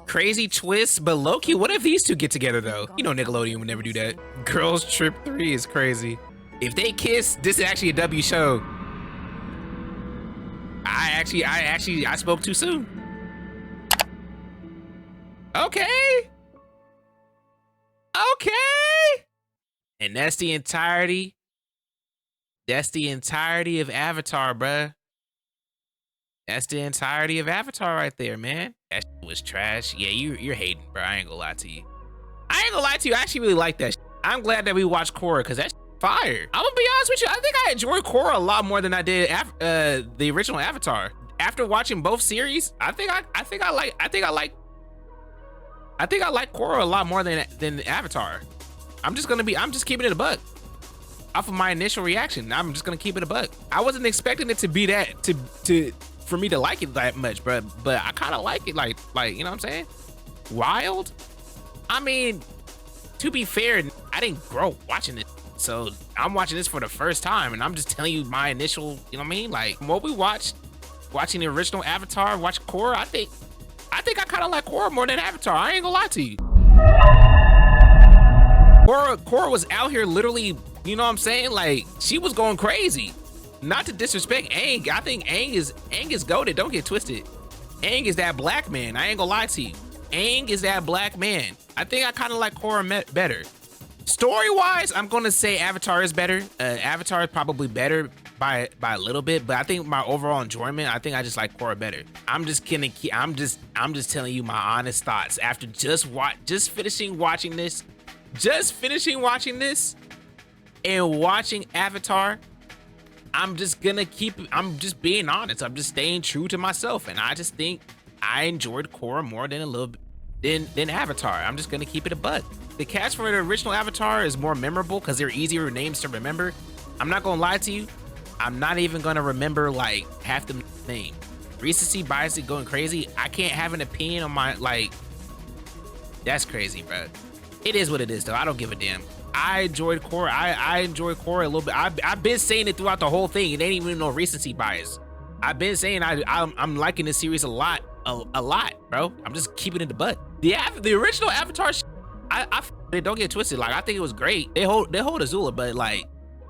Crazy twist, but Loki, what if these two get together though? You know Nickelodeon would never do that. Girls Trip 3 is crazy. If they kiss, this is actually a W show. I spoke too soon. Okay. Okay. And that's the entirety. That's the entirety of Avatar, bruh. That's the entirety of Avatar right there, man. That shit was trash. Yeah, you're hating, bro. I ain't gonna lie to you. I ain't gonna lie to you. I actually really like that shit. I'm glad that we watched Korra because that shit fire. I'm gonna be honest with you. I think I enjoyed Korra a lot more than I did the original Avatar. After watching both series, I think I like Korra a lot more than Avatar. I'm just keeping it a buck. Off of my initial reaction, I'm just gonna keep it a buck. I wasn't expecting it to be that for me to like it that much, but I kind of like it, like you know what I'm saying? Wild. I mean, to be fair, I didn't grow up watching it, so I'm watching this for the first time, and I'm just telling you my initial, you know what I mean? Like what we watching the original Avatar, watch Korra. I think I kind of like Korra more than Avatar. I ain't gonna lie to you. Korra was out here literally, you know what I'm saying? Like she was going crazy. Not to disrespect Aang, I think Aang is goated. Don't get twisted. Aang is that black man. I ain't gonna lie to you. Aang is that black man. I think I kind of like Korra better. Story-wise, I'm gonna say Avatar is better. Avatar is probably better by a little bit, but I think my overall enjoyment, I think I just like Korra better. I'm just telling you my honest thoughts after just finishing watching this and watching Avatar. I'm just being honest. I'm just staying true to myself, and I just think I enjoyed Korra more than Avatar. I'm just gonna keep it a buck. The cast for the original Avatar is more memorable because they're easier names to remember. I'm not gonna lie to you. I'm not even gonna remember like half the name. Recency bias is going crazy. I can't have an opinion on my that's crazy, bro. It is what it is though. I don't give a damn. I enjoyed Korra. I enjoyed Korra a little bit. I've been saying it throughout the whole thing. It ain't even no recency bias. I've been saying I'm liking this series a lot, bro. I'm just keeping it the butt. The original Avatar, don't get twisted. Like I think it was great. They hold Azula, but like,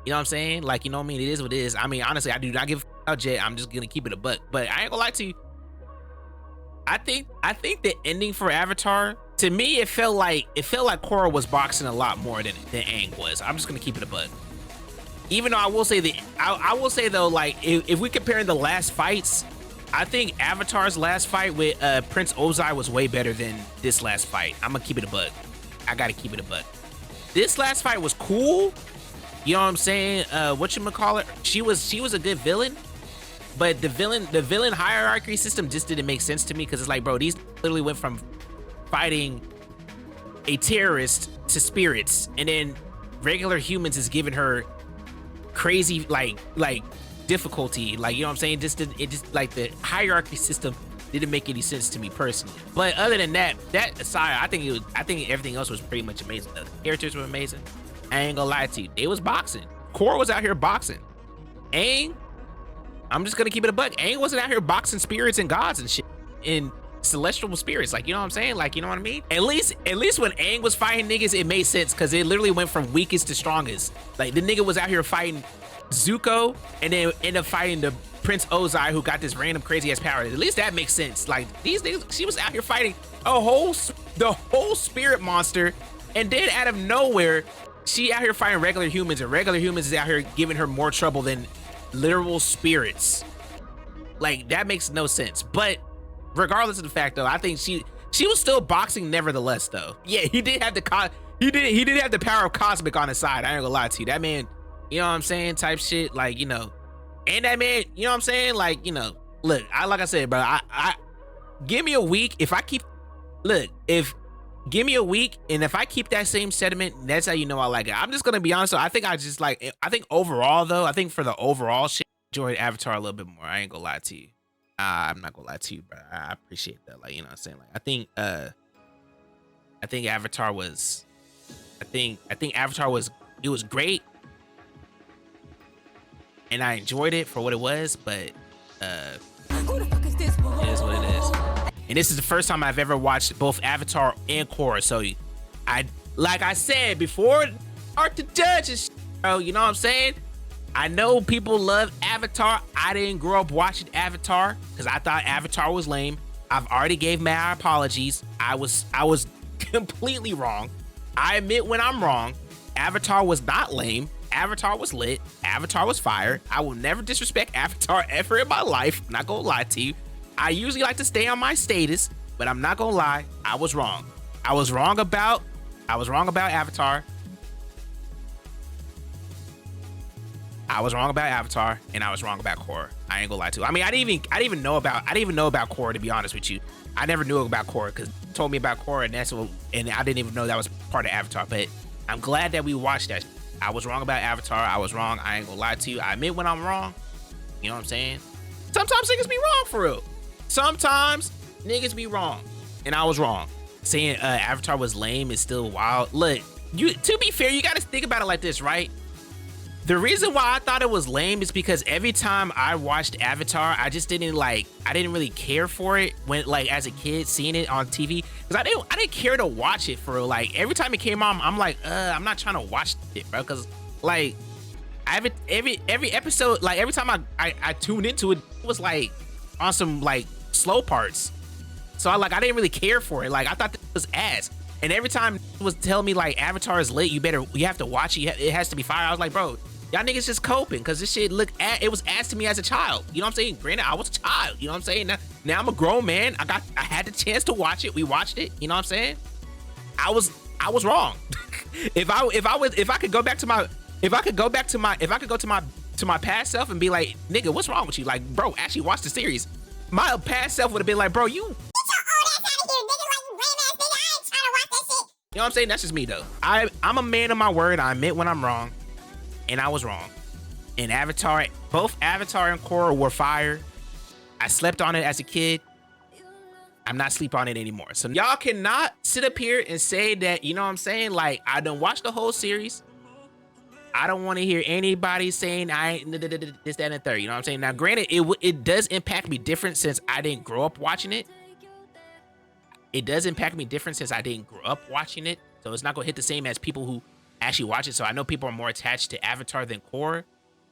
you know what I'm saying? Like, you know what I mean? It is what it is. I mean, honestly, I do not give a about Jet. I'm just gonna keep it a butt. But I ain't gonna lie to you. I think the ending for Avatar, to me, it felt like Korra was boxing a lot more than Aang was. I'm just gonna keep it a butt. Even though I will say though, like if we compare the last fights, I think Avatar's last fight with Prince Ozai was way better than this last fight. I'm gonna keep it a buck. I gotta keep it a buck. This last fight was cool. You know what I'm saying? Whatchamacallit? She was a good villain. But the villain hierarchy system just didn't make sense to me because it's like, bro, these literally went from fighting a terrorist to spirits, and then regular humans is giving her crazy like difficulty, like, you know what I'm saying? It just like the hierarchy system didn't make any sense to me personally. But other than that aside, I think everything else was pretty much amazing. The characters were amazing. I ain't gonna lie to you, they was boxing. Korra was out here boxing. Aang, I'm just gonna keep it a buck. Aang wasn't out here boxing spirits and gods and shit in celestial spirits. Like, you know what I'm saying? Like, you know what I mean? At least when Aang was fighting niggas, it made sense because it literally went from weakest to strongest. Like, the nigga was out here fighting Zuko and then ended up fighting the Prince Ozai, who got this random crazy ass power. At least that makes sense. Like, these niggas, she was out here fighting the whole spirit monster, and then out of nowhere, she out here fighting regular humans, and regular humans is out here giving her more trouble than literal spirits. Like, that makes no sense. But regardless of the fact though, I think she was still boxing nevertheless though. Yeah, he did have the power of cosmic on his side. I ain't gonna lie to you. That man, you know what I'm saying, type shit, like, you know. And that man, you know what I'm saying, like, you know, look, like I said, bro, I give me a week. Give me a week, and if I keep that same sentiment, that's how you know I like it. I'm just gonna be honest. So I think overall though, I think for the overall shit, I enjoyed Avatar a little bit more. I ain't gonna lie to you. I'm not gonna lie to you, bro. I appreciate that. Like, you know what I'm saying? Like, I think Avatar was it was great, and I enjoyed it for what it was, but it is what it is. And this is the first time I've ever watched both Avatar and Korra. So like I said before, art to judge and bro, you know what I'm saying? I know people love Avatar. I didn't grow up watching Avatar because I thought Avatar was lame. I've already gave my apologies. I was completely wrong. I admit when I'm wrong. Avatar was not lame. Avatar was lit. Avatar was fire. I will never disrespect Avatar ever in my life. I'm not gonna lie to you. I usually like to stay on my status, but I'm not gonna lie. I was wrong. I was wrong about Avatar. I was wrong about Avatar, and I was wrong about Korra. I ain't gonna lie to you. I mean, I didn't even know about Korra, to be honest with you. I never knew about Korra because told me about Korra, and I didn't even know that was part of Avatar. But I'm glad that we watched that. I was wrong about Avatar. I was wrong. I ain't gonna lie to you. I admit when I'm wrong. You know what I'm saying? Sometimes niggas be wrong for real. Sometimes niggas be wrong, and I was wrong. Saying Avatar was lame is still wild. Look, to be fair, you gotta think about it like this, right? The reason why I thought it was lame is because every time I watched Avatar, I didn't really care for it when, like, as a kid seeing it on TV, because I didn't care to watch it for, like, every time it came on, I'm like, I'm not trying to watch it, bro, because, like, every episode, like, every time I tuned into it, it was like on some like slow parts, so I didn't really care for it. Like, I thought it was ass, and every time it was telling me like Avatar is lit, you have to watch it, it has to be fire. I was like, bro, y'all niggas just coping because this shit it was ass to me as a child. You know what I'm saying? Granted, I was a child. You know what I'm saying? Now I'm a grown man. I had the chance to watch it. We watched it. You know what I'm saying? I was wrong. if I could go to my past self and be like, nigga, what's wrong with you? Like, bro, actually watch the series. My past self would have been like, bro, you. You know what I'm saying? That's just me though. I'm a man of my word. I admit when I'm wrong. And I was wrong. And both Avatar and Korra were fire. I slept on it as a kid. I'm not sleep on it anymore. So y'all cannot sit up here and say that, you know what I'm saying? Like, I done watched the whole series. I don't want to hear anybody saying I ain't this, that, and the third. You know what I'm saying? Now, granted, it does impact me different since I didn't grow up watching it. It does impact me different since I didn't grow up watching it. So it's not going to hit the same as people who actually watch it. So I know people are more attached to Avatar than Korra,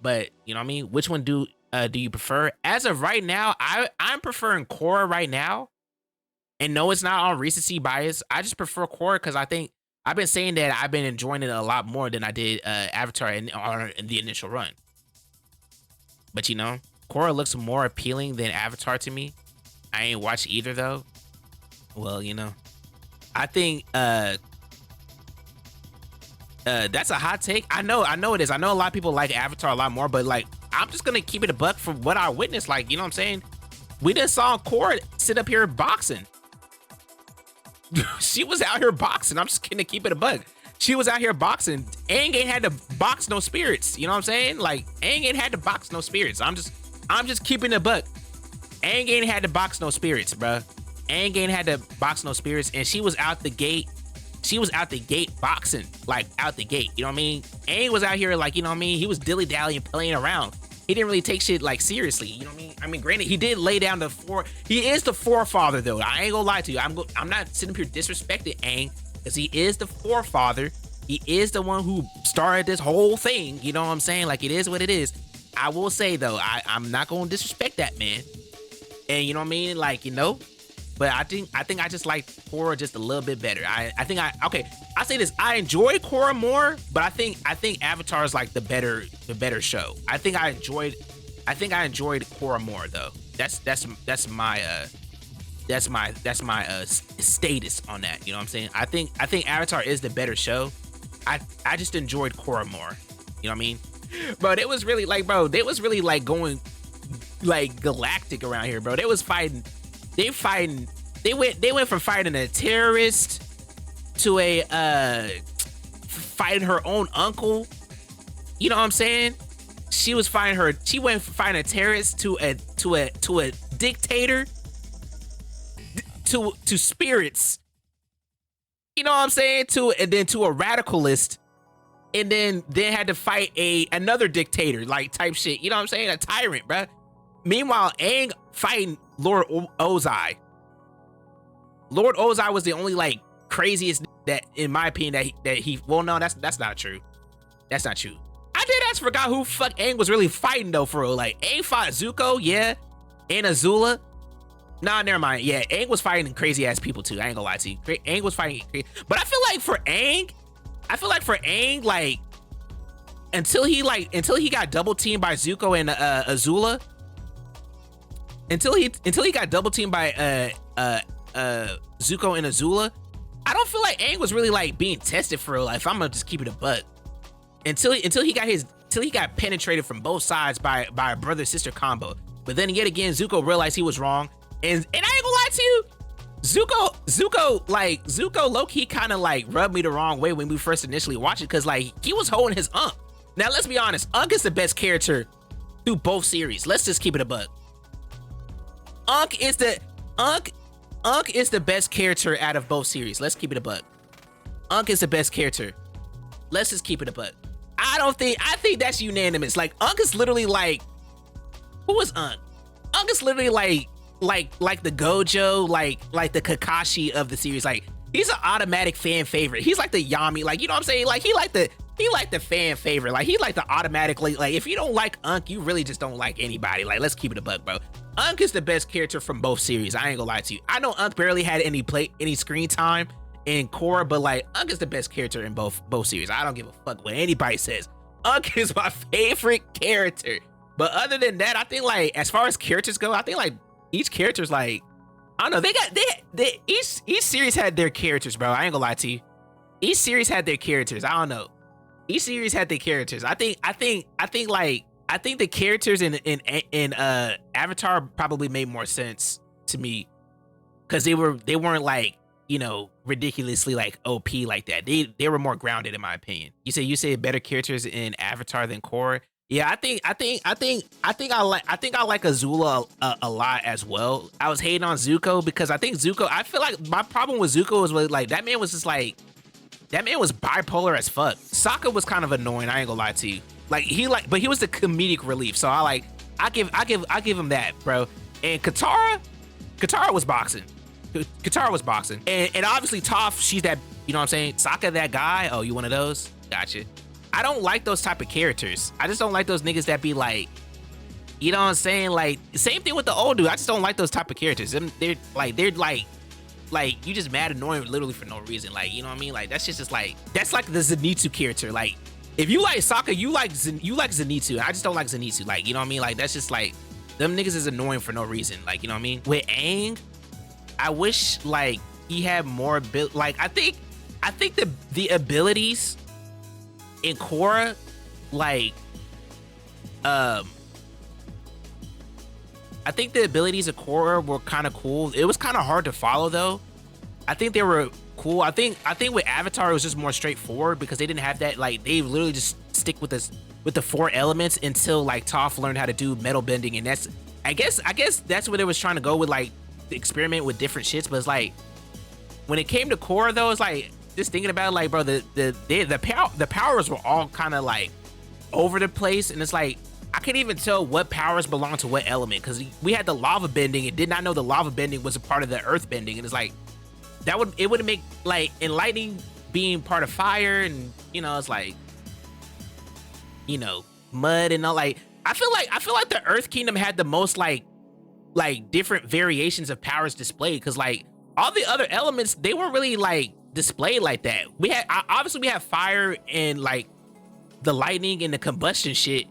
but you know what I mean? Which one do you prefer? As of right now, I'm preferring Korra right now. And no, it's not on recency bias. I just prefer Korra because I think I've been saying that I've been enjoying it a lot more than I did Avatar in the initial run. But you know, Korra looks more appealing than Avatar to me. I ain't watched either though. Well, you know, I think that's a hot take. I know it is. I know a lot of people like Avatar a lot more, but like, I'm just gonna keep it a buck from what I witnessed. Like, you know what I'm saying? We just saw Korra sit up here boxing. She was out here boxing. I'm just gonna keep it a buck. She was out here boxing. Aang ain't had to box no spirits. You know what I'm saying? Like, Aang ain't had to box no spirits. I'm just keeping it a buck. Aang ain't had to box no spirits, bruh. Aang ain't had to box no spirits, and she was out the gate. She was out the gate boxing, like out the gate. You know what I mean? Aang was out here like, you know what I mean? He was dilly-dallying, playing around. He didn't really take shit like seriously. You know what I mean? I mean, granted, he did lay down he is the forefather though. I ain't gonna lie to you. I'm not sitting here disrespecting Aang because he is the forefather. He is the one who started this whole thing. You know what I'm saying? Like, it is what it is. I will say though, I'm not gonna disrespect that man. And you know what I mean? Like, you know, but I think I just like Korra just a little bit better. I say this, I enjoy Korra more, but I think Avatar is like the better show. I think I enjoyed Korra more though. That's my status on that. You know what I'm saying? I think Avatar is the better show. I just enjoyed Korra more. You know what I mean? Bro, they was really like going like galactic around here, bro. They went from fighting a terrorist to fighting her own uncle. You know what I'm saying? She went from fighting a terrorist to a dictator to spirits. You know what I'm saying? And then to a radicalist, and then had to fight another dictator, like type shit. You know what I'm saying? A tyrant, bruh. Meanwhile, Aang fighting Lord Ozai. Lord Ozai was the only like craziest that, in my opinion, that he well, no, that's not true. That's not true. I did ask forgot who fuck Aang was really fighting though, for real. Like Aang fought Zuko, yeah, and Azula. Nah, never mind. Yeah, Aang was fighting crazy ass people too. I ain't gonna lie to you. Aang was fighting, but I feel like for Aang, like until he got double teamed by Zuko and Azula, until he got double teamed by Zuko and Azula, I don't feel like Aang was really like being tested for real. Like, if I'm gonna just keep it a buck, until he got penetrated from both sides by a brother sister combo. But then yet again, Zuko realized he was wrong, and I ain't gonna lie to you, Zuko low-key kind of like rubbed me the wrong way when we first initially watched it, because like he was holding his Unk. Now let's be honest, Unk is the best character through both series. Let's just keep it a buck. Unk is the best character out of both series. Let's keep it a buck. Unk is the best character. Let's just keep it a buck. I think that's unanimous. Like Unk is literally like, who is Unk? Unk is literally like the Gojo, like the Kakashi of the series. Like he's an automatic fan favorite. He's like the Yami, like, you know what I'm saying? Like he like the fan favorite. Like he like the automatically, like if you don't like Unk, you really just don't like anybody. Like let's keep it a buck, bro. Unk is the best character from both series. I ain't gonna lie to you. I know Unk barely had any screen time in Korra, but like Unk is the best character in both series. I don't give a fuck what anybody says. Unk is my favorite character. But other than that, I think like as far as characters go, I think like each character's like, I don't know, each series had their characters, bro. I ain't gonna lie to you. Each series had their characters. I don't know. Each series had their characters. I think the characters in Avatar probably made more sense to me, because they weren't like, you know, ridiculously like OP like that. They were more grounded, in my opinion. You say better characters in Avatar than Korra. Yeah, I think I like Azula a lot as well. I was hating on Zuko because I feel like my problem with Zuko was like that man was bipolar as fuck. Sokka was kind of annoying, I ain't gonna lie to you. Like but he was the comedic relief. So I give him that, bro. And Katara was boxing. Katara was boxing. And obviously Toph, she's that, you know what I'm saying? Sokka, that guy. Oh, you one of those? Gotcha. I don't like those type of characters. I just don't like those niggas that be like, you know what I'm saying? Like, same thing with the old dude. I just don't like those type of characters. They're like you just mad annoying literally for no reason. Like, you know what I mean? Like, that's just like, that's like the Zenitsu character. Like, if you like Sokka, you like Zenitsu. I just don't like Zenitsu. Like, you know what I mean? Like, that's just like, them niggas is annoying for no reason. Like, you know what I mean? With Aang, I wish like he had more like, I think the abilities in Korra, like, I think the abilities of Korra were kind of cool. It was kind of hard to follow though. I think they were cool. I think with Avatar it was just more straightforward because they didn't have that, like, they literally just stick with the 4 elements until like Toph learned how to do metal bending, and that's I guess that's what it was trying to go with, like the experiment with different shits. But it's like when it came to Korra though, it's like, just thinking about it, like, bro, the powers were all kind of like over the place, and it's like I couldn't even tell what powers belong to what element, because we had the lava bending and did not know the lava bending was a part of the earth bending, and it's like it would make like, and lightning being part of fire, and you know, it's like, you know, mud and all. Like I feel like the Earth Kingdom had the most like different variations of powers displayed, because like all the other elements, they weren't really like displayed like that. We had obviously we have fire and like the lightning and the combustion shit,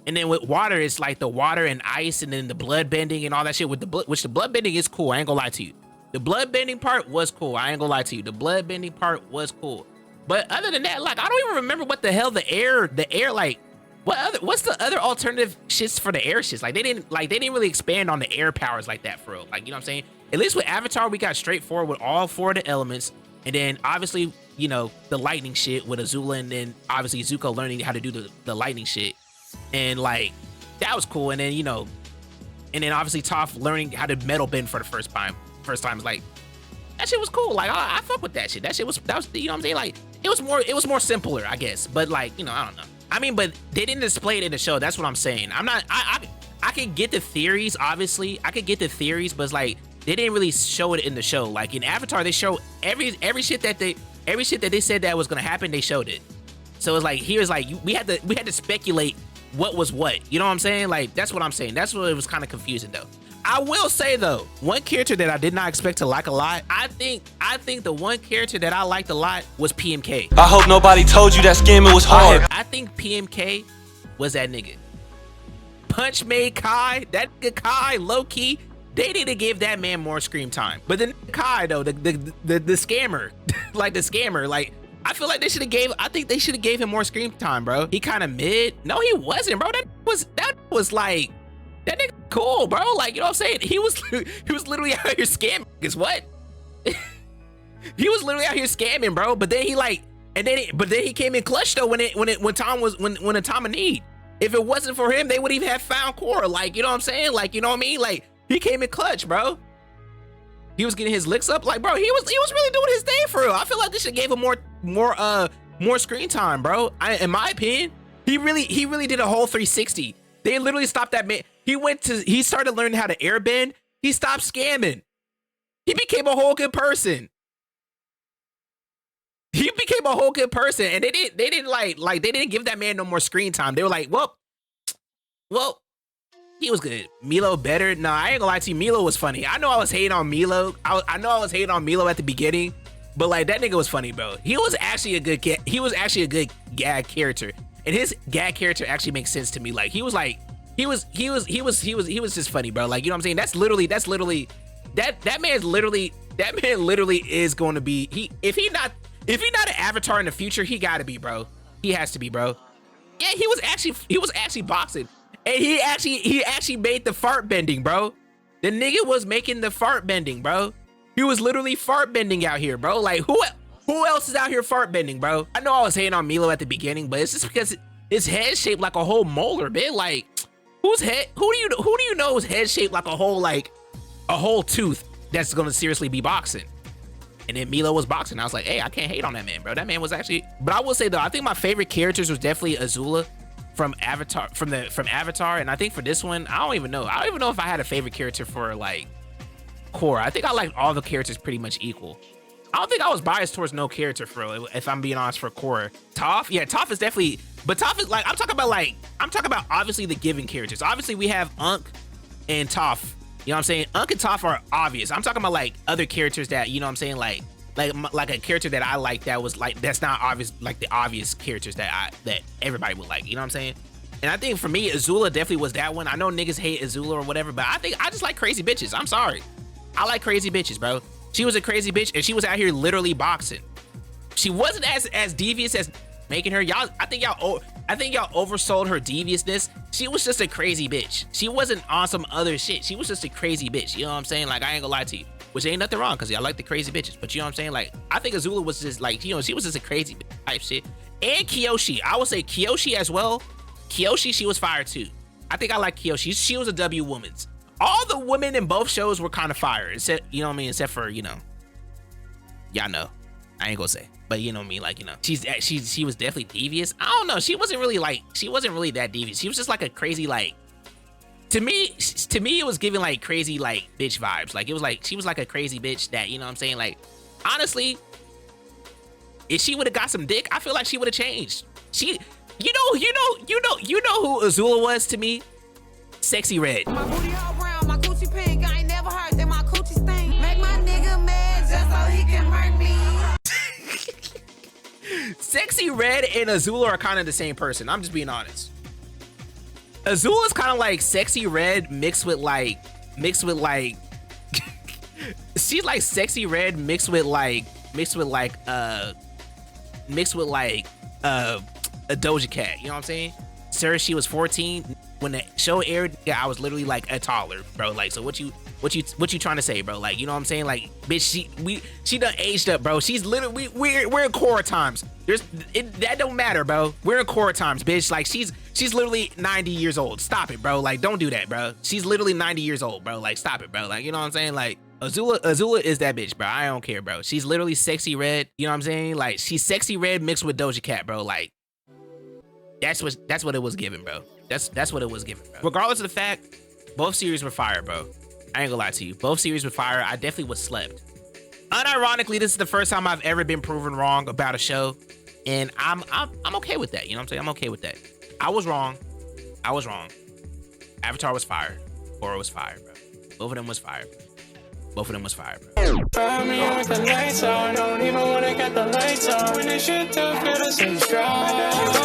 and then with water it's like the water and ice, and then the blood bending and all that shit with which the blood bending is cool. I ain't gonna lie to you. The blood bending part was cool. I ain't gonna lie to you. The blood bending part was cool. But other than that, like, I don't even remember what the hell the air like what's the other alternative shits for the air shits? Like they didn't really expand on the air powers like that for real. Like, you know what I'm saying? At least with Avatar we got straightforward with all 4 of the elements. And then obviously, you know, the lightning shit with Azula, and then obviously Zuko learning how to do the lightning shit. And like, that was cool. And then, you know, and then obviously Toph learning how to metal bend for the first time. Is like, that shit was cool. Like, I fuck with that shit. That was, you know what I'm saying? Like, it was more simpler, I guess. But like, you know, I don't know. I mean, but they didn't display it in the show. That's what I'm saying. I can get the theories, obviously. I could get the theories, but it's like, didn't really show it in the show. Like in Avatar, they show every shit that they said that was gonna happen. They showed it. So it's like here's like we had to speculate what was what. You know what I'm saying? Like that's what I'm saying. That's what it was kind of confusing though. I will say though, one character that I did not expect to like a lot. I think the one character that I liked a lot was PMK. I hope nobody told you that scamming was hard. I think PMK was that nigga. Punch made Kai, that nigga Kai, low key. They need to give that man more screen time. But then Kai though, the scammer, like the scammer, like I feel like I think they should have gave him more screen time, bro. He kind of mid. No, he wasn't, bro. That was like that nigga cool, bro. Like, you know what I'm saying? He was literally out here scamming. Guess what? He was literally out here scamming, bro. But then he came in clutch though when a time of need. If it wasn't for him, they would even have found Korra. Like, you know what I'm saying? Like, you know what I mean? Like, he came in clutch, bro. He was getting his licks up. Like, bro, he was really doing his thing for real. I feel like they should gave him more screen time, bro. In my opinion, he really did a whole 360. They literally stopped that man. He started learning how to airbend. He stopped scamming. He became a whole good person. He became a whole good person, and they didn't give that man no more screen time. They were like, well, he was good. Milo better. Nah, I ain't gonna lie to you. Milo was funny. I know I was hating on Milo. I know I was hating on Milo at the beginning, but like that nigga was funny, bro. He was actually a good gag character, and his gag character actually makes sense to me. Like he was just funny, bro. Like, you know what I'm saying? That man literally is going to be if he not an Avatar in the future, he gotta be, bro. He has to be, bro. Yeah, he was actually boxing. And he actually made the fart bending, bro. The nigga was making the fart bending, bro. He was literally fart bending out here, bro. Like who else is out here fart bending, bro? I know I was hating on Milo at the beginning, but it's just because his head shaped like a whole molar, man. Like who do you know is head shaped like a whole tooth that's gonna seriously be boxing? And then Milo was boxing. I was like, hey, I can't hate on that man, bro. That man was actually. But I will say though, I think my favorite characters was definitely Azula from Avatar, from Avatar, and I think for this one, I don't even know if I had a favorite character for like Korra. I think I liked all the characters pretty much equal. I don't think I was biased towards no character for real, if I'm being honest, for Korra. Toph, yeah, Toph is definitely, but Toph is like, I'm talking about obviously the given characters. Obviously we have Unk and Toph. You know what I'm saying? Unk and Toph are obvious. I'm talking about like other characters that, you know what I'm saying, like a character that I like that was like, that's not obvious, like the obvious characters that everybody would like, you know what I'm saying? And I think for me, Azula definitely was that one. I know niggas hate Azula or whatever, but I think I just like crazy bitches. I'm sorry. I like crazy bitches, bro. She was a crazy bitch and she was out here literally boxing. She wasn't as devious as making her. I think y'all oversold her deviousness. She was just a crazy bitch. She wasn't on some other shit. She was just a crazy bitch. You know what I'm saying? Like, I ain't gonna lie to you. Which ain't nothing wrong, because I like the crazy bitches. But you know what I'm saying? Like, I think Azula was just like, you know, she was just a crazy type shit. And Kyoshi. I would say Kyoshi as well. Kyoshi, she was fire too. I think I like Kyoshi. She was a W woman's. All the women in both shows were kind of fire. Except, you know what I mean? Except for, you know, y'all know. I ain't gonna say. But you know what I mean? Like, you know, she was definitely devious. I don't know. She wasn't really that devious. She was just like a crazy, like, to me, it was giving like crazy, like, bitch vibes. Like, it was like, she was like a crazy bitch that, you know what I'm saying? Like, honestly, if she would have got some dick, I feel like she would have changed. You know who Azula was to me? Sexy Red. My booty all brown, my coochie pink. I ain't never heard that my coochie stink. Make my nigga mad just so he can hurt me. Sexy Red and Azula are kind of the same person. I'm just being honest. Azula's kind of like Sexy Red mixed with like she's like Sexy Red mixed with like a Doja Cat. You know what I'm saying? Sir, she was 14 when the show aired. Yeah, I was literally like a toddler, bro. Like, so what you trying to say, bro? Like, you know what I'm saying? Like, bitch, she done aged up, bro. She's literally we're in Korra times. That don't matter, bro. We're in Korra times, bitch. Like, she's literally 90 years old. Stop it, bro. Like, don't do that, bro. She's literally 90 years old, bro. Like, stop it, bro. Like, you know what I'm saying? Like, Azula is that bitch, bro. I don't care, bro. She's literally Sexy Red. You know what I'm saying? Like, she's Sexy Red mixed with Doja Cat, bro. Like, that's what it was given, bro. That's what it was given, bro. Regardless of the fact, both series were fire, bro. I ain't gonna lie to you. Both series were fire. I definitely was slept. Unironically, this is the first time I've ever been proven wrong about a show, and I'm okay with that. You know what I'm saying? I'm okay with that. I was wrong. Avatar was fire. Korra was fire, bro. Both of them was fire, bro. Both of them was fire, bro. Find me with the lights on, don't even wanna get the lights on. When this shit tough, gotta stay strong.